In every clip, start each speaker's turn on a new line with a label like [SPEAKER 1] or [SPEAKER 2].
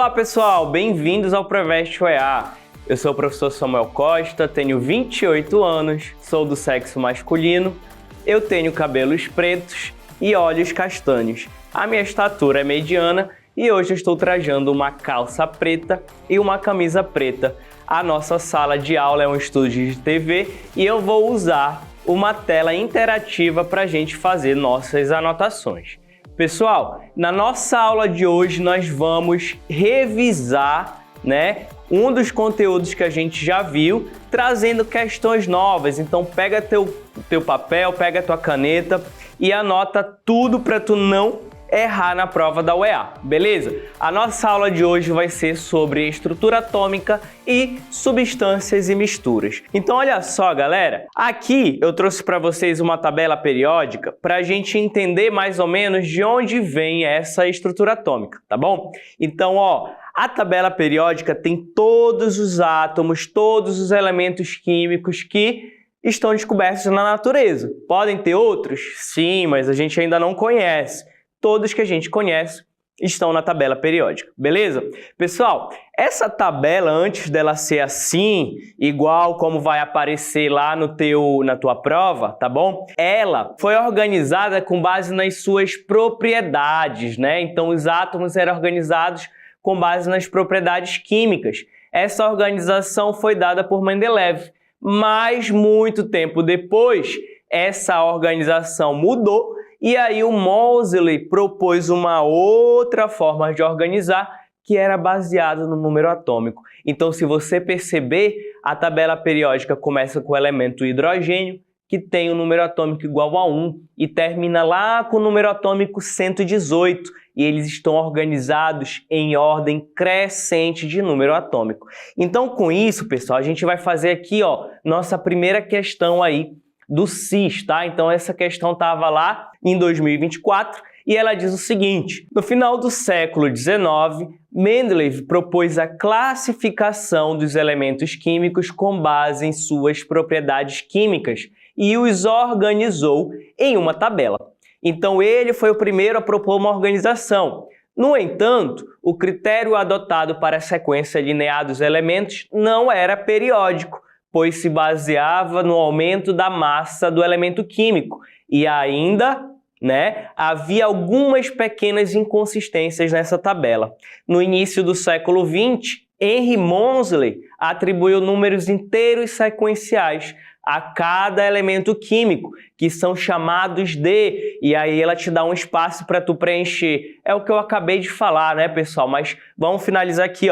[SPEAKER 1] Olá pessoal, bem-vindos ao Preveste EA. Eu sou o professor Samuel Costa, tenho 28 anos, sou do sexo masculino, eu tenho cabelos pretos e olhos castanhos. A minha estatura é mediana e hoje eu estou trajando uma calça preta e uma camisa preta. A nossa sala de aula é um estúdio de TV e eu vou usar uma tela interativa para a gente fazer nossas anotações. Pessoal, na nossa aula de hoje nós vamos revisar, um dos conteúdos que a gente já viu, trazendo questões novas. Então pega teu papel, pega tua caneta e anota tudo para tu não errar na prova da UEA, beleza? A nossa aula de hoje vai ser sobre estrutura atômica e substâncias e misturas. Então olha só, galera, aqui eu trouxe para vocês uma tabela periódica para a gente entender mais ou menos de onde vem essa estrutura atômica, tá bom? Então, a tabela periódica tem todos os átomos, todos os elementos químicos que estão descobertos na natureza. Podem ter outros? Sim, mas a gente ainda não conhece. Todos que a gente conhece estão na tabela periódica, beleza? Pessoal, essa tabela, antes dela ser assim, igual como vai aparecer lá na tua prova, tá bom? Ela foi organizada com base nas suas propriedades, Então, os átomos eram organizados com base nas propriedades químicas. Essa organização foi dada por Mendeleev, mas muito tempo depois, essa organização mudou. E aí o Moseley propôs uma outra forma de organizar que era baseada no número atômico. Então, se você perceber, a tabela periódica começa com o elemento hidrogênio, que tem o número atômico igual a 1, e termina lá com o número atômico 118, e eles estão organizados em ordem crescente de número atômico. Então, com isso, pessoal, a gente vai fazer aqui, nossa primeira questão aí, do cis, tá? Então essa questão estava lá em 2024 e ela diz o seguinte: no final do século XIX, Mendeleev propôs a classificação dos elementos químicos com base em suas propriedades químicas e os organizou em uma tabela. Então ele foi o primeiro a propor uma organização. No entanto, o critério adotado para a sequência linear dos elementos não era periódico, pois se baseava no aumento da massa do elemento químico. E ainda, havia algumas pequenas inconsistências nessa tabela. No início do século XX, Henry Moseley atribuiu números inteiros sequenciais a cada elemento químico, que são chamados de, e aí ela te dá um espaço para tu preencher. É o que eu acabei de falar, pessoal? Mas vamos finalizar aqui,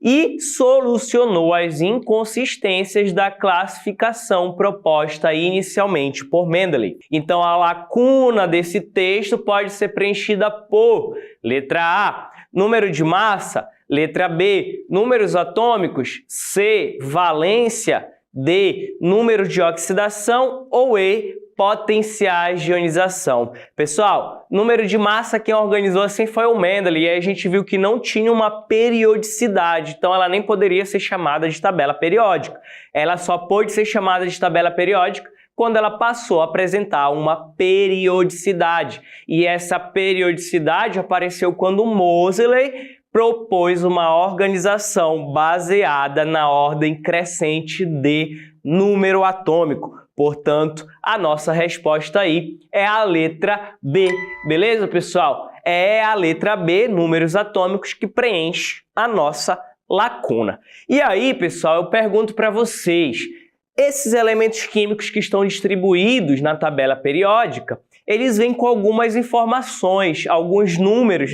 [SPEAKER 1] E solucionou as inconsistências da classificação proposta inicialmente por Mendeleev. Então, a lacuna desse texto pode ser preenchida por letra A, número de massa, letra B, números atômicos, C, valência, D, número de oxidação ou E, potenciais de ionização. Pessoal, número de massa quem organizou assim foi o Mendeleev, e aí a gente viu que não tinha uma periodicidade, então ela nem poderia ser chamada de tabela periódica. Ela só pôde ser chamada de tabela periódica quando ela passou a apresentar uma periodicidade. E essa periodicidade apareceu quando Moseley propôs uma organização baseada na ordem crescente de número atômico. Portanto, a nossa resposta aí é a letra B. Beleza, pessoal? É a letra B, números atômicos, que preenche a nossa lacuna. E aí, pessoal, eu pergunto para vocês, esses elementos químicos que estão distribuídos na tabela periódica, eles vêm com algumas informações, alguns números,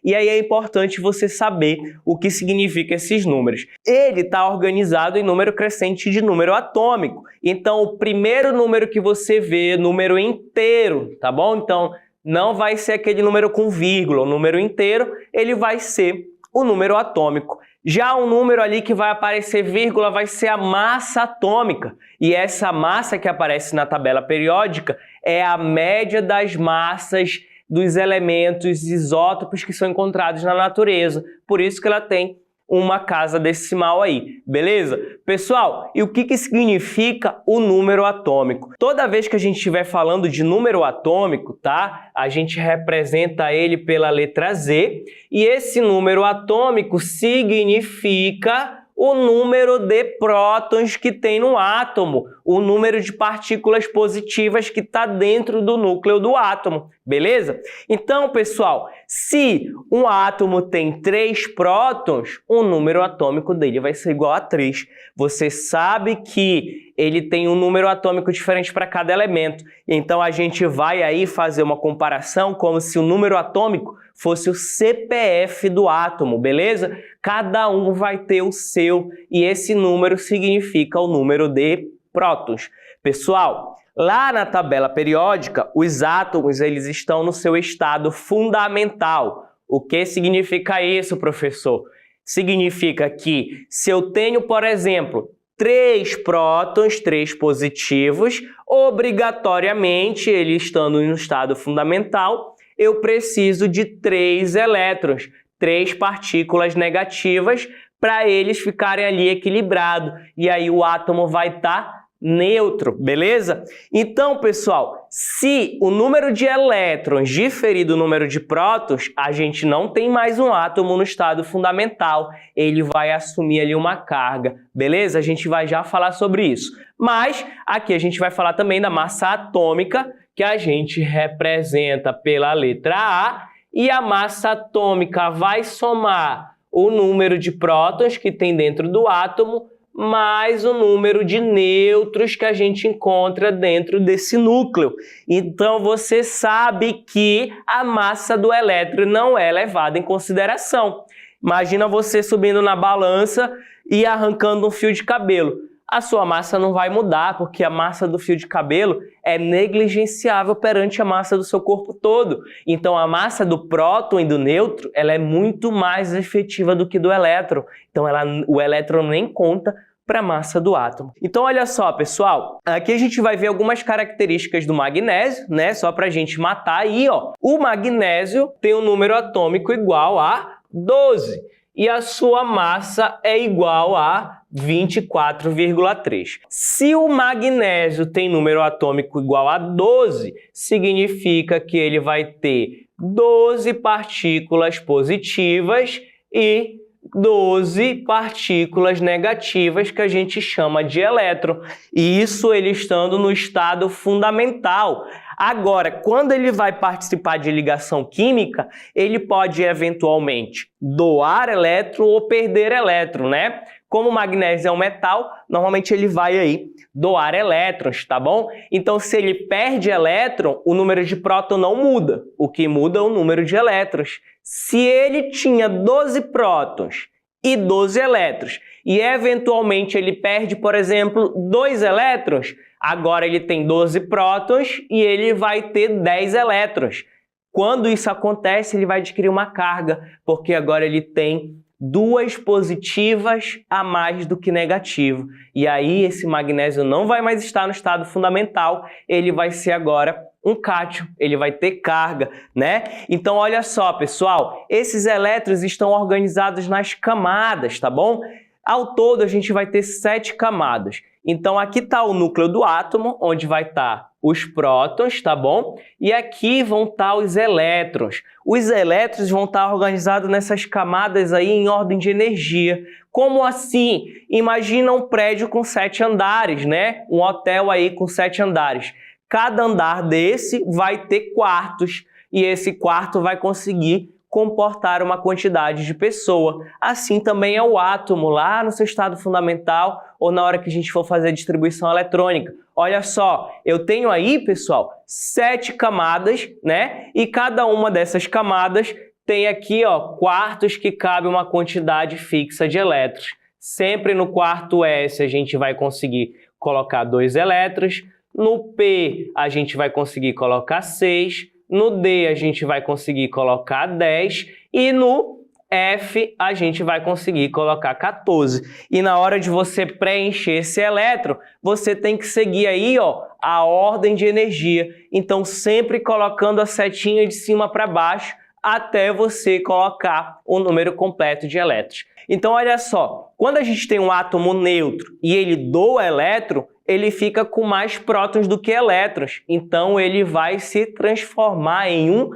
[SPEAKER 1] E aí é importante você saber o que significa esses números. Ele está organizado em número crescente de número atômico. Então, o primeiro número que você vê é número inteiro, tá bom? Então, não vai ser aquele número com vírgula. O número inteiro, ele vai ser o número atômico. Já o número ali que vai aparecer vírgula vai ser a massa atômica. E essa massa que aparece na tabela periódica é a média das massas dos elementos isótopos que são encontrados na natureza. Por isso que ela tem uma casa decimal aí, beleza? Pessoal, e o que significa o número atômico? Toda vez que a gente estiver falando de número atômico, tá? A gente representa ele pela letra Z, e esse número atômico significa o número de prótons que tem no átomo, o número de partículas positivas que está dentro do núcleo do átomo, beleza? Então, pessoal, se um átomo tem 3 prótons, o número atômico dele vai ser igual a 3. Você sabe que ele tem um número atômico diferente para cada elemento. Então, a gente vai aí fazer uma comparação como se o número atômico fosse o CPF do átomo, beleza? Cada um vai ter o seu e esse número significa o número de prótons. Pessoal, lá na tabela periódica, os átomos eles estão no seu estado fundamental. O que significa isso, professor? Significa que se eu tenho, por exemplo, 3 prótons, 3 positivos, obrigatoriamente, ele estando no estado fundamental, eu preciso de 3 elétrons, 3 partículas negativas, para eles ficarem ali equilibrados. E aí o átomo vai estar neutro, beleza? Então, pessoal, se o número de elétrons diferir do número de prótons, a gente não tem mais um átomo no estado fundamental. Ele vai assumir ali uma carga, beleza? A gente vai já falar sobre isso. Mas aqui a gente vai falar também da massa atômica, que a gente representa pela letra A, e a massa atômica vai somar o número de prótons que tem dentro do átomo mais o número de nêutrons que a gente encontra dentro desse núcleo. Então, você sabe que a massa do elétron não é levada em consideração. Imagina você subindo na balança e arrancando um fio de cabelo. A sua massa não vai mudar, porque a massa do fio de cabelo é negligenciável perante a massa do seu corpo todo. Então, a massa do próton e do nêutron ela é muito mais efetiva do que do elétron. Então, o elétron nem conta para a massa do átomo. Então, olha só, pessoal. Aqui a gente vai ver algumas características do magnésio, né? Só para a gente matar aí, ó. O magnésio tem um número atômico igual a 12. E a sua massa é igual a 24,3. Se o magnésio tem número atômico igual a 12, significa que ele vai ter 12 partículas positivas e 12 partículas negativas que a gente chama de elétron. E isso ele estando no estado fundamental. Agora, quando ele vai participar de ligação química, ele pode eventualmente doar elétron ou perder elétron, né? Como o magnésio é um metal, normalmente ele vai aí doar elétrons, tá bom? Então, se ele perde elétron, o número de próton não muda. O que muda é o número de elétrons. Se ele tinha 12 prótons e 12 elétrons e eventualmente ele perde, por exemplo, 2 elétrons, agora ele tem 12 prótons e ele vai ter 10 elétrons. Quando isso acontece, ele vai adquirir uma carga, porque agora ele tem 2 positivas a mais do que negativo. E aí esse magnésio não vai mais estar no estado fundamental, ele vai ser agora um cátion, ele vai ter carga, né? Então olha só, pessoal, esses elétrons estão organizados nas camadas, tá bom? Ao todo a gente vai ter 7 camadas. Então aqui está o núcleo do átomo, onde vai estar os prótons, tá bom? E aqui vão estar os elétrons. Os elétrons vão estar organizados nessas camadas aí em ordem de energia. Como assim? Imagina um prédio com 7 andares, né? Um hotel aí com 7 andares. Cada andar desse vai ter quartos e esse quarto vai conseguir comportar uma quantidade de pessoa. Assim também é o átomo lá no seu estado fundamental ou na hora que a gente for fazer a distribuição eletrônica. Olha só, eu tenho aí, pessoal, 7 camadas, né? E cada uma dessas camadas tem aqui, ó, quartos que cabe uma quantidade fixa de elétrons. Sempre no quarto S a gente vai conseguir colocar 2 elétrons. No P a gente vai conseguir colocar 6. No D a gente vai conseguir colocar 10 e no F a gente vai conseguir colocar 14. E na hora de você preencher esse elétron, você tem que seguir aí, ó, a ordem de energia. Então, sempre colocando a setinha de cima para baixo, até você colocar o número completo de elétrons. Então, olha só, quando a gente tem um átomo neutro e ele doa elétron, ele fica com mais prótons do que elétrons. Então, ele vai se transformar em um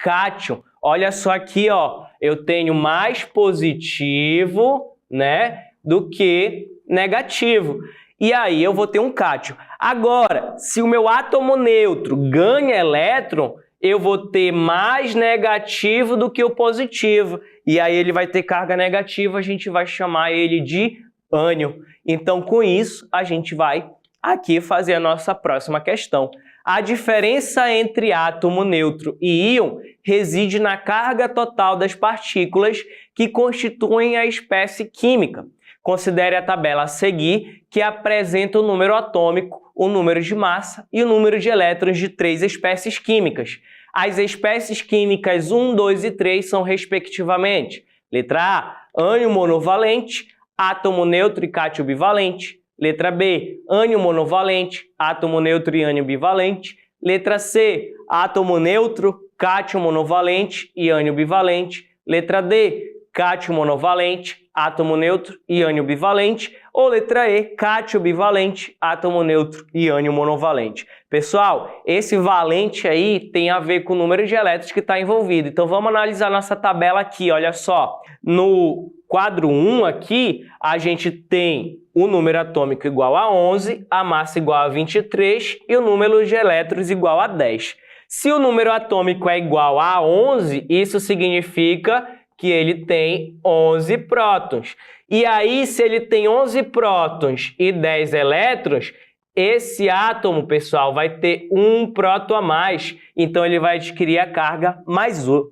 [SPEAKER 1] cátion. Olha só aqui, ó, eu tenho mais positivo, né, do que negativo. E aí eu vou ter um cátion. Agora, se o meu átomo neutro ganha elétron, eu vou ter mais negativo do que o positivo. E aí ele vai ter carga negativa, a gente vai chamar ele de ânion. Então, com isso, a gente vai aqui fazer a nossa próxima questão. A diferença entre átomo neutro e íon reside na carga total das partículas que constituem a espécie química. Considere a tabela a seguir, que apresenta o número atômico, o número de massa e o número de elétrons de 3 espécies químicas. As espécies químicas 1, 2 e 3 são, respectivamente, letra A, ânion monovalente, átomo neutro e cátion bivalente. Letra B, ânion monovalente, átomo neutro e ânion bivalente. Letra C, átomo neutro, cátion monovalente e ânion bivalente. Letra D, cátion monovalente, átomo neutro e ânion bivalente. Ou letra E, cátion bivalente, átomo neutro e ânion monovalente. Pessoal, esse valente aí tem a ver com o número de elétrons que está envolvido. Então vamos analisar nossa tabela aqui, olha só. No quadro 1 aqui, a gente tem o número atômico igual a 11, a massa igual a 23 e o número de elétrons igual a 10. Se o número atômico é igual a 11, isso significa que ele tem 11 prótons. E aí, se ele tem 11 prótons e 10 elétrons, esse átomo, pessoal, vai ter um próton a mais. Então, ele vai adquirir a carga mais 1.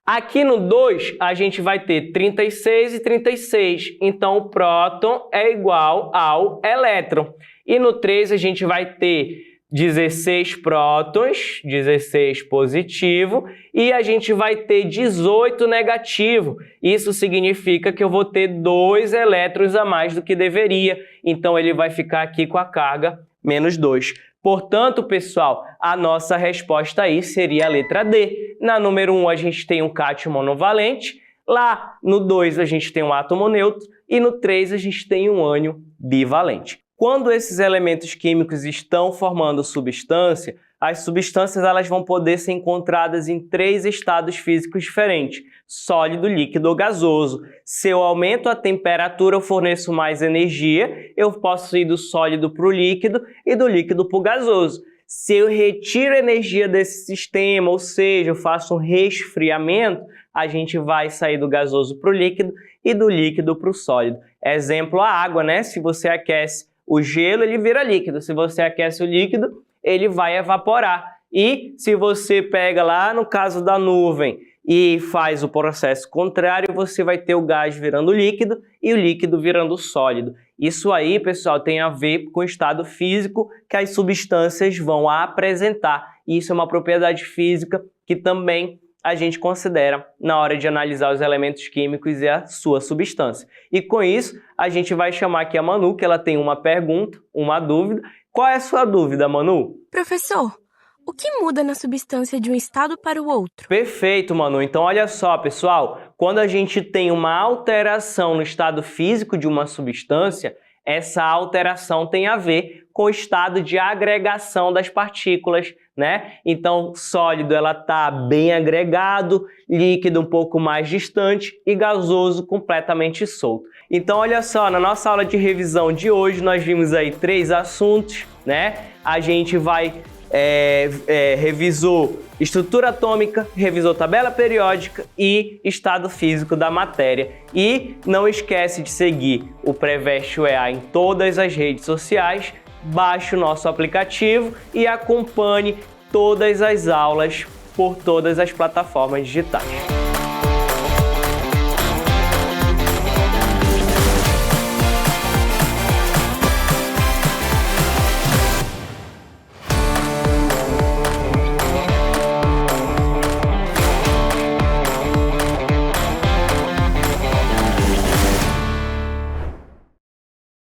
[SPEAKER 1] Aqui no 2, a gente vai ter 36 e 36. Então, o próton é igual ao elétron. E no 3, a gente vai ter 16 prótons, 16 positivo, e a gente vai ter 18 negativo. Isso significa que eu vou ter 2 elétrons a mais do que deveria. Então, ele vai ficar aqui com a carga menos 2. Portanto, pessoal, a nossa resposta aí seria a letra D. Na número 1, a gente tem um cátion monovalente. Lá no 2, a gente tem um átomo neutro. E no 3, a gente tem um ânion bivalente. Quando esses elementos químicos estão formando substância, as substâncias elas vão poder ser encontradas em 3 estados físicos diferentes: sólido, líquido ou gasoso. Se eu aumento a temperatura, eu forneço mais energia, eu posso ir do sólido para o líquido e do líquido para o gasoso. Se eu retiro energia desse sistema, ou seja, eu faço um resfriamento, a gente vai sair do gasoso para o líquido e do líquido para o sólido. Exemplo, a água, né? Se você aquece o gelo, ele vira líquido. Se você aquece o líquido, ele vai evaporar. E se você pega lá no caso da nuvem e faz o processo contrário, você vai ter o gás virando líquido e o líquido virando sólido. Isso aí, pessoal, tem a ver com o estado físico que as substâncias vão apresentar. Isso é uma propriedade física que também a gente considera na hora de analisar os elementos químicos e a sua substância. E com isso, a gente vai chamar aqui a Manu, que ela tem uma pergunta, uma dúvida. Qual é a sua dúvida, Manu?
[SPEAKER 2] Professor, o que muda na substância de um estado para o outro?
[SPEAKER 1] Perfeito, Manu. Então, olha só, pessoal. Quando a gente tem uma alteração no estado físico de uma substância, essa alteração tem a ver com o estado de agregação das partículas, né? Então, sólido ela está bem agregado, líquido um pouco mais distante e gasoso completamente solto. Então, olha só, na nossa aula de revisão de hoje, nós vimos aí 3 assuntos, né? A gente revisou estrutura atômica, revisou tabela periódica e estado físico da matéria. E não esquece de seguir o Preveste UEA em todas as redes sociais, baixe o nosso aplicativo e acompanhe todas as aulas por todas as plataformas digitais.